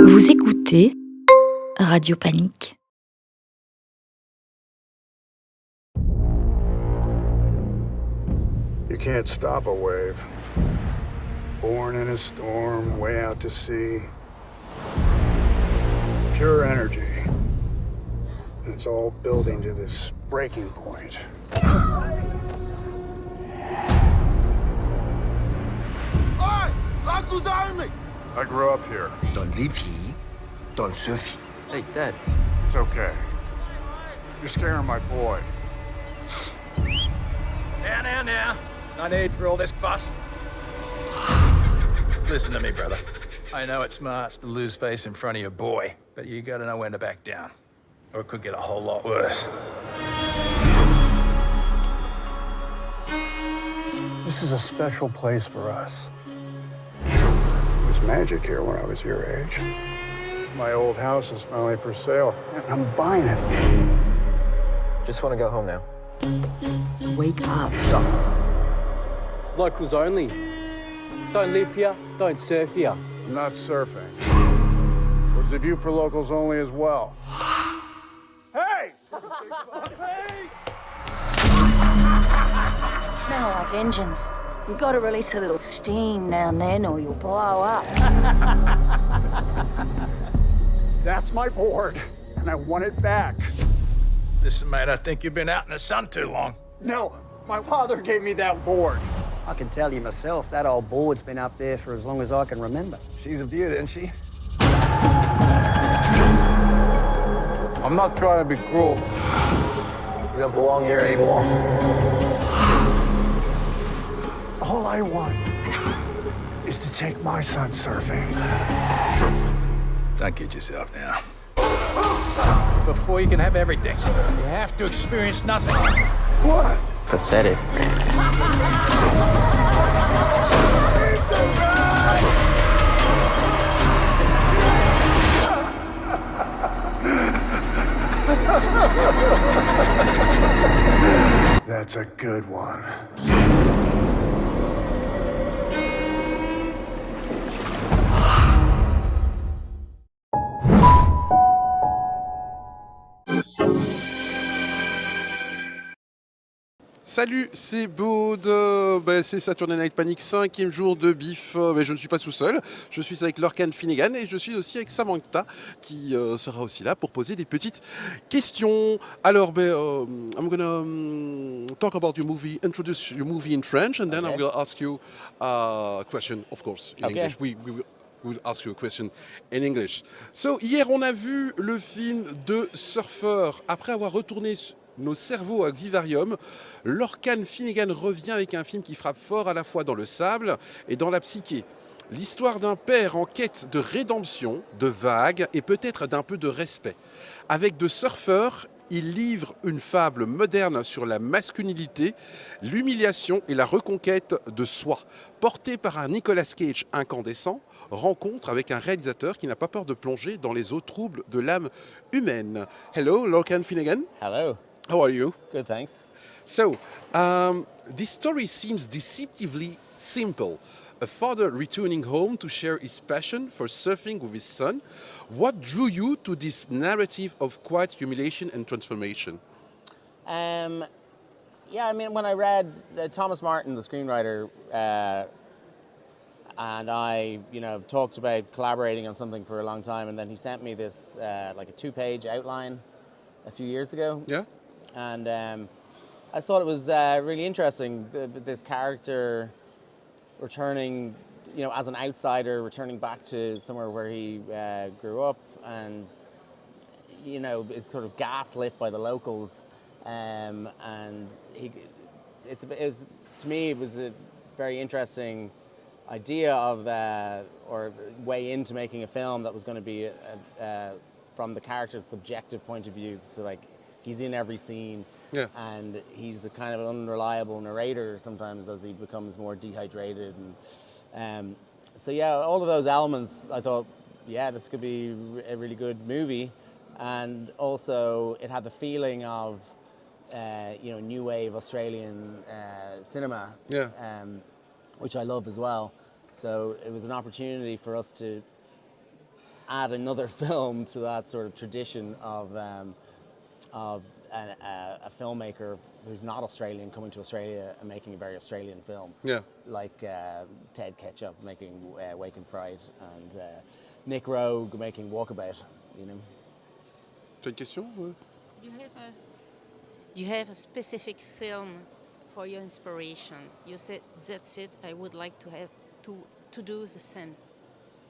Vous écoutez Radio Panik. You can't stop a wave. Born in a storm, way out to sea. Pure energy. And it's all building to this breaking point. Hey! Uncle's army! I grew up here. Dans les vies, dans ce vie. Hey, Dad. It's okay. You're scaring my boy. Now. No need for all this fuss. Listen to me, brother. I know it's smart to lose face in front of your boy, but you gotta know when to back down, or it could get a whole lot worse. This is a special place for us. It was magic here when I was your age. My old house is finally for sale, and I'm buying it. Just want to go home now. Wake up. Locals only. Don't live here, don't surf here. I'm not surfing. There's a view for locals only as well. Hey! Men are like engines. You've got to release a little steam now and then or you'll blow up. That's my board, and I want it back. Listen, mate, I think you've been out in the sun too long. No, my father gave me that board. I can tell you myself, that old board's been up there for as long as I can remember. She's a beaut, isn't she? I'm not trying to be cruel. You don't belong here anymore. All I want is to take my son surfing. Don't kid yourself now. Before you can have everything, you have to experience nothing. What? Pathetic. That's a good one. Salut, c'est Baude, c'est Saturday Night Panic, 5e jour de BIFFF, je ne suis pas tout seul, je suis avec Lorcan Finnegan et je suis aussi avec Samantha qui sera aussi là pour poser des petites questions. Alors, I'm gonna talk about your movie, introduce your movie in French and then I will ask you a question, of course, in English. We will ask you a question in English. So, hier on a vu le film de surfeur. Après avoir retourné nos cerveaux avec Vivarium, Lorcan Finnegan revient avec un film qui frappe fort à la fois dans le sable et dans la psyché. L'histoire d'un père en quête de rédemption, de vagues et peut-être d'un peu de respect. Avec de surfeurs, il livre une fable moderne sur la masculinité, l'humiliation et la reconquête de soi. Porté par un Nicolas Cage incandescent, rencontre avec un réalisateur qui n'a pas peur de plonger dans les eaux troubles de l'âme humaine. Hello, Lorcan Finnegan. Hello. How are you? Good, thanks. So, this story seems deceptively simple. A father returning home to share his passion for surfing with his son. What drew you to this narrative of quiet humiliation and transformation? Yeah, I mean, when I read Thomas Martin, the screenwriter, and I, talked about collaborating on something for a long time, and then he sent me this, like a 2-page outline a few years ago. Yeah. And I thought it was really interesting, this character returning, as an outsider, returning back to somewhere where he grew up and, is sort of gaslit by the locals. And to me, it was a very interesting idea of, or way into making a film that was going to be from the character's subjective point of view. So like, he's in every scene, yeah, and he's a kind of an unreliable narrator sometimes as he becomes more dehydrated. And so yeah, all of those elements, I thought, yeah, this could be a really good movie. And also, it had the feeling of, new wave Australian cinema, yeah, which I love as well. So it was an opportunity for us to add another film to that sort of tradition of a filmmaker who's not Australian coming to Australia and making a very Australian film. Yeah. Like Ted Ketchup making Wake and Fright, and Nick Rogue making Walkabout, you know. Tu as une question? You have a specific film for your inspiration. You said, that's it, I would like to have to do the same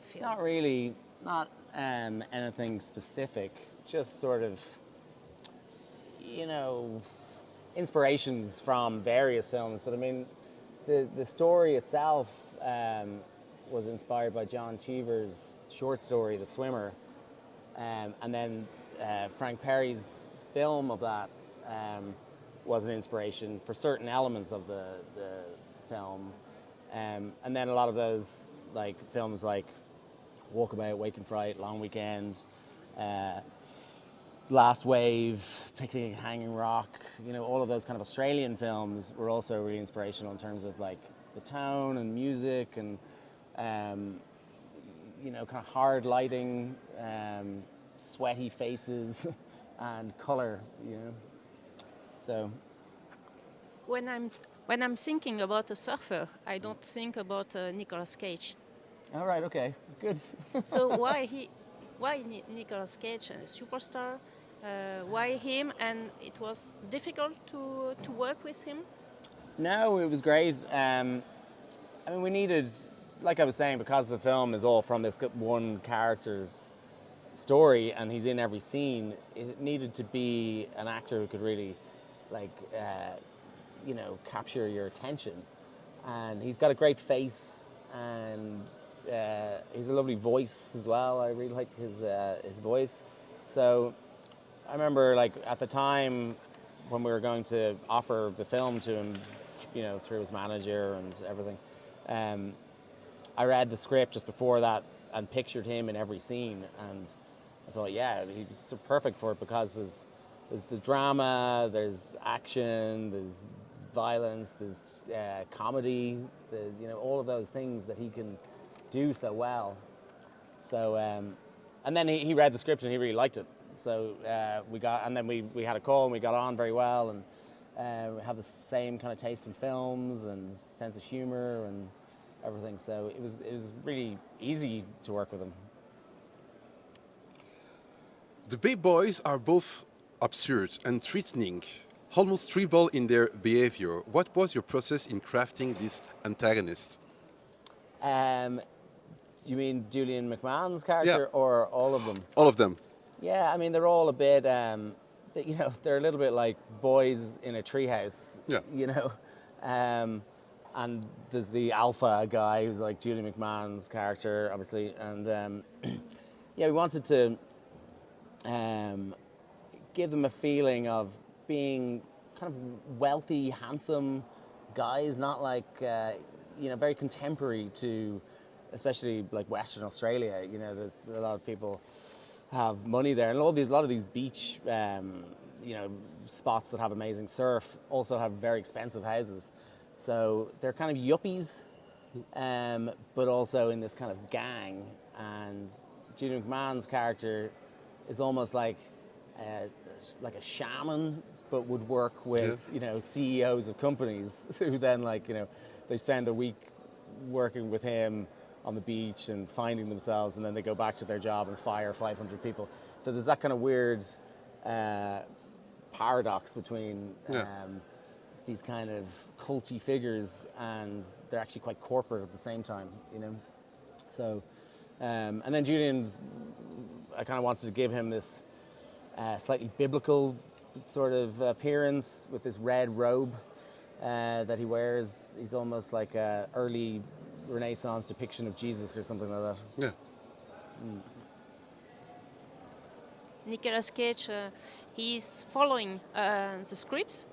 film. Not really, not anything specific, just sort of, you know, inspirations from various films. But I mean, the story itself was inspired by John Cheever's short story, The Swimmer, and then Frank Perry's film of that was an inspiration for certain elements of the film. And then a lot of those like films like Walkabout, Wake and Fright, Long Weekend, Last Wave, Picnic at Hanging Rock, you know, all of those kind of Australian films were also really inspirational in terms of like the tone and music and you know, kind of hard lighting, sweaty faces and color, you know. So When I'm thinking about a surfer, I don't think about Nicolas Cage. all right, okay, good. So why Nicolas Cage, a superstar? Why him? And it was difficult to work with him? No, it was great. I mean, we needed, like I was saying, because the film is all from this one character's story and he's in every scene, it needed to be an actor who could really, like, you know, capture your attention. And he's got a great face and he's a lovely voice as well. I really like his voice. So I remember, like, at the time when we were going to offer the film to him, you know, through his manager and everything, I read the script just before that and pictured him in every scene, and I thought, yeah, he's so perfect for it because there's the drama, there's action, there's violence, there's comedy, there's, you know, all of those things that he can do so well. So and then he read the script and he really liked it. So we had a call and we got on very well, and we have the same kind of taste in films and sense of humor and everything. So it was really easy to work with him. The big boys are both absurd and threatening, almost tribal in their behavior. What was your process in crafting this antagonist? You mean Julian McMahon's character, or all of them? All of them. Yeah, I mean, they're all a bit, you know, they're a little bit like boys in a treehouse, you know. And there's the alpha guy who's like Julian McMahon's character, obviously. And yeah, we wanted to give them a feeling of being kind of wealthy, handsome guys, not like, you know, very contemporary to, especially like Western Australia. You know, there's a lot of people have money there, and a lot of these beach, you know, spots that have amazing surf also have very expensive houses. So they're kind of yuppies, but also in this kind of gang. And Julian McMahon's character is almost like a shaman, but would work with, you know, CEOs of companies who then, like, you know, they spend a week working with him on the beach and finding themselves, and then they go back to their job and fire 500 people. So there's that kind of weird paradox between these kind of culty figures, and they're actually quite corporate at the same time, you know. So, and then Julian, I kind of wanted to give him this slightly biblical sort of appearance with this red robe that he wears. He's almost like an early Renaissance depiction of Jesus or something like that. Yeah. Nicolas Cage, he's following the scripts,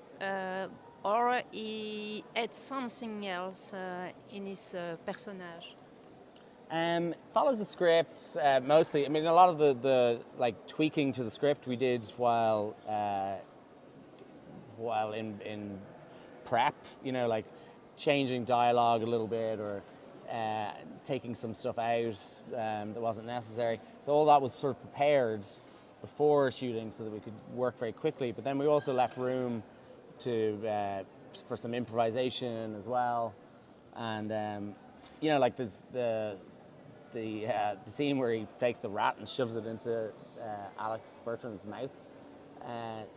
or he adds something else in his personage? Follows the script mostly. I mean, a lot of the like tweaking to the script we did while in prep. You know, like changing dialogue a little bit, or taking some stuff out that wasn't necessary. So all that was sort of prepared before shooting so that we could work very quickly. But then we also left room for some improvisation as well. And like there's the scene where he takes the rat and shoves it into Alex Bertrand's mouth,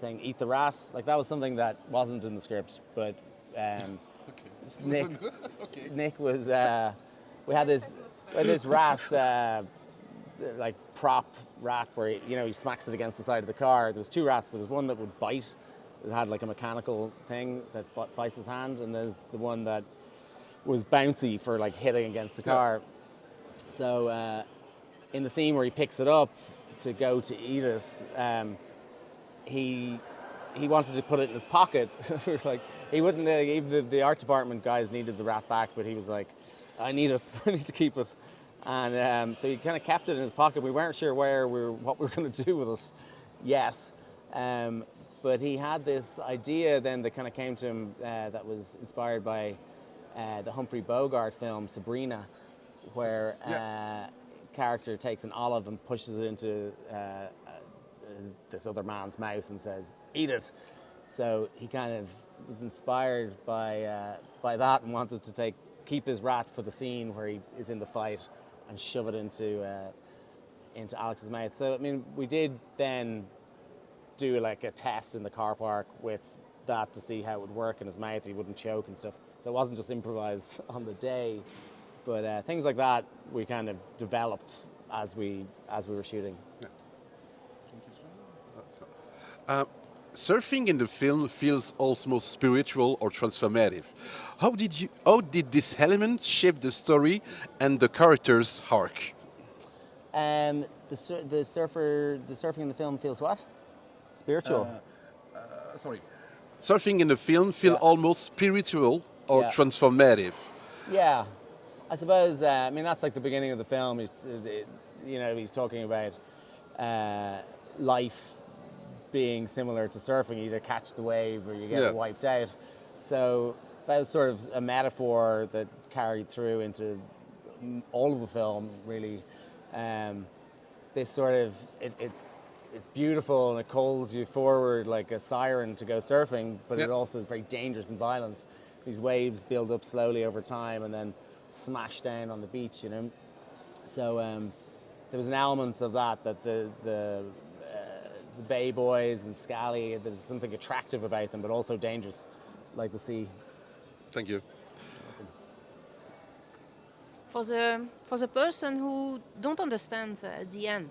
saying "eat the rat." Like that was something that wasn't in the script, but Nick was. We had this rat, like prop rat, where he smacks it against the side of the car. There was two rats. There was one that would bite. It had like a mechanical thing that bites his hand, and there's the one that was bouncy for like hitting against the car. So in the scene where he picks it up to go to eat it, he wanted to put it in his pocket. Like he wouldn't. Even the art department guys needed the rat back, but he was like, "I need it. I need to keep it." And so he kind of kept it in his pocket. We weren't sure what we were going to do with it yet. But he had this idea then that kind of came to him that was inspired by the Humphrey Bogart film Sabrina, where a character takes an olive and pushes it into this other man's mouth and says, "Eat it." So he kind of was inspired by that and wanted to keep his rat for the scene where he is in the fight and shove it into Alex's mouth. So I mean, we did then do like a test in the car park with that to see how it would work in his mouth. He wouldn't choke and stuff. So it wasn't just improvised on the day, but things like that we kind of developed as we were shooting. Yeah. Surfing in the film feels almost spiritual or transformative. How did this element shape the story and the character's arc? The surfing in the film feels what? Spiritual. Surfing in the film feel almost spiritual or transformative. Yeah, I suppose. I mean, that's like the beginning of the film. He's talking about life being similar to surfing. You either catch the wave or you get wiped out. So that was sort of a metaphor that carried through into all of the film, really. This sort of it's beautiful and it calls you forward like a siren to go surfing, but it also is very dangerous and violent. These waves build up slowly over time and then smash down on the beach, So there was an element of that the Bay Boys and Scally, there was something attractive about them, but also dangerous, like the sea. Thank you. For the person who don't understand the end,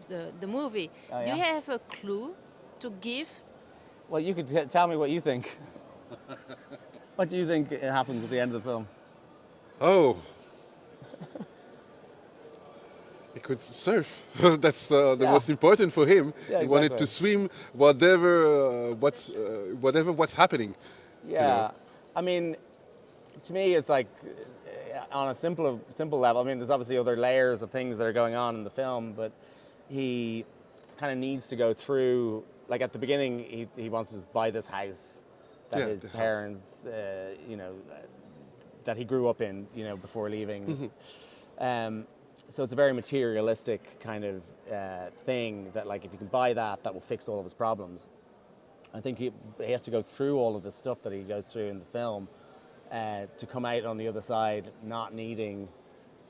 the movie, do you have a clue to give? Well, you could tell me what you think. What do you think happens at the end of the film? Oh. He could surf. That's the most important for him. Yeah, he wanted to swim, whatever what's happening. Yeah, I mean, to me, it's like on a simple level. I mean, there's obviously other layers of things that are going on in the film, but he kind of needs to go through. Like at the beginning, he wants to buy this house that his parents, that he grew up in, before leaving. Mm-hmm. So it's a very materialistic kind of thing that, like, if you can buy that, that will fix all of his problems. I think he has to go through all of the stuff that he goes through in the film to come out on the other side not needing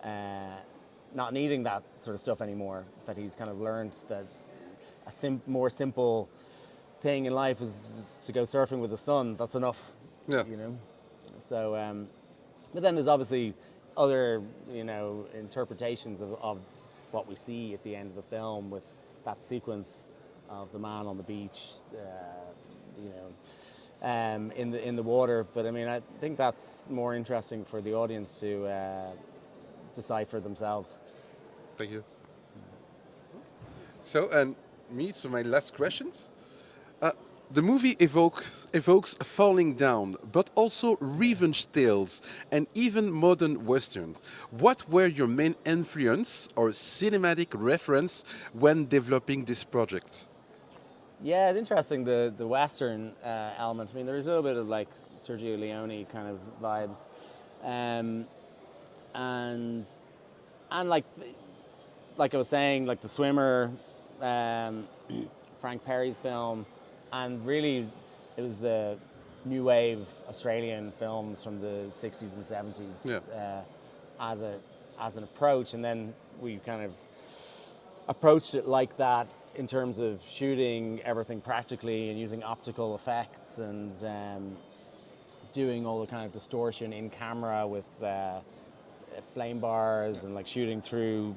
that sort of stuff anymore. That he's kind of learned that a more simple thing in life is to go surfing with the sun. That's enough. Yeah. So, but then there's obviously other, interpretations of what we see at the end of the film with that sequence of the man on the beach, in the water. But I mean, I think that's more interesting for the audience to decipher themselves. Thank you. So, my last questions. The movie evokes falling down, but also revenge tales and even modern westerns. What were your main influence or cinematic reference when developing this project? Yeah, it's interesting, the western element. I mean, there is a little bit of like Sergio Leone kind of vibes. and like I was saying, like The Swimmer, Frank Perry's film, and really it was the new wave Australian films from the 60s and 70s as an approach, and then we kind of approached it like that in terms of shooting everything practically and using optical effects and doing all the kind of distortion in camera with flame bars and like shooting through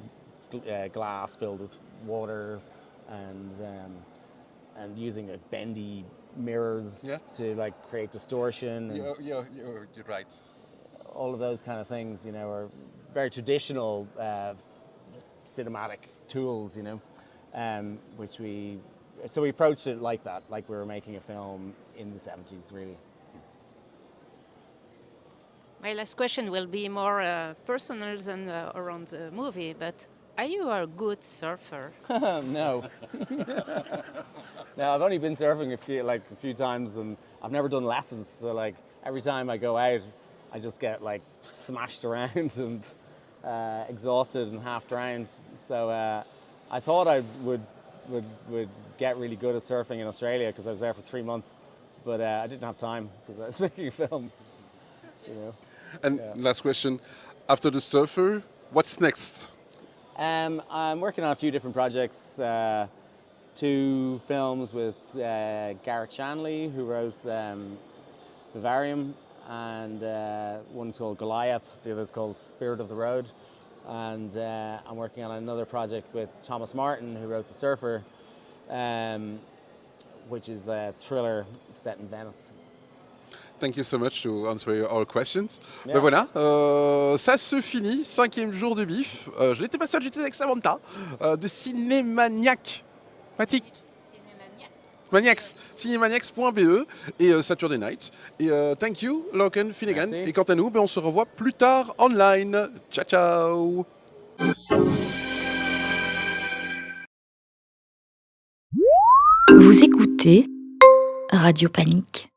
glass filled with water and using bendy mirrors to like create distortion. And You're right. all of those kind of things, you know, are very traditional cinematic tools, you know, which we approached it like that, like we were making a film in the 70s, really. My last question will be more personal than around the movie, but are you a good surfer? No. No, I've only been surfing a few times, and I've never done lessons. So like every time I go out, I just get like smashed around and exhausted and half drowned. So I thought I would get really good at surfing in Australia because I was there for 3 months, but I didn't have time because I was making a film. You know. And last question, after the surfer, what's next? I'm working on a few different projects. 2 films with Garrett Shanley, who wrote Vivarium, and one's called Goliath, the other's called Spirit of the Road. And I'm working on another project with Thomas Martin, who wrote The Surfer, which is a thriller set in Venice. Thank you so much to answer our questions. Yeah. Ben voilà, ça se finit, 5e jour de BIFF. Je n'étais pas seul, j'étais avec Samantha, de Cinémaniac. Panik. Cinémaniacs.be et Saturday Night. Et thank you, Lorcan Finnegan. Merci. Et quant à nous, on se revoit plus tard online. Ciao, ciao. Vous écoutez Radio Panik.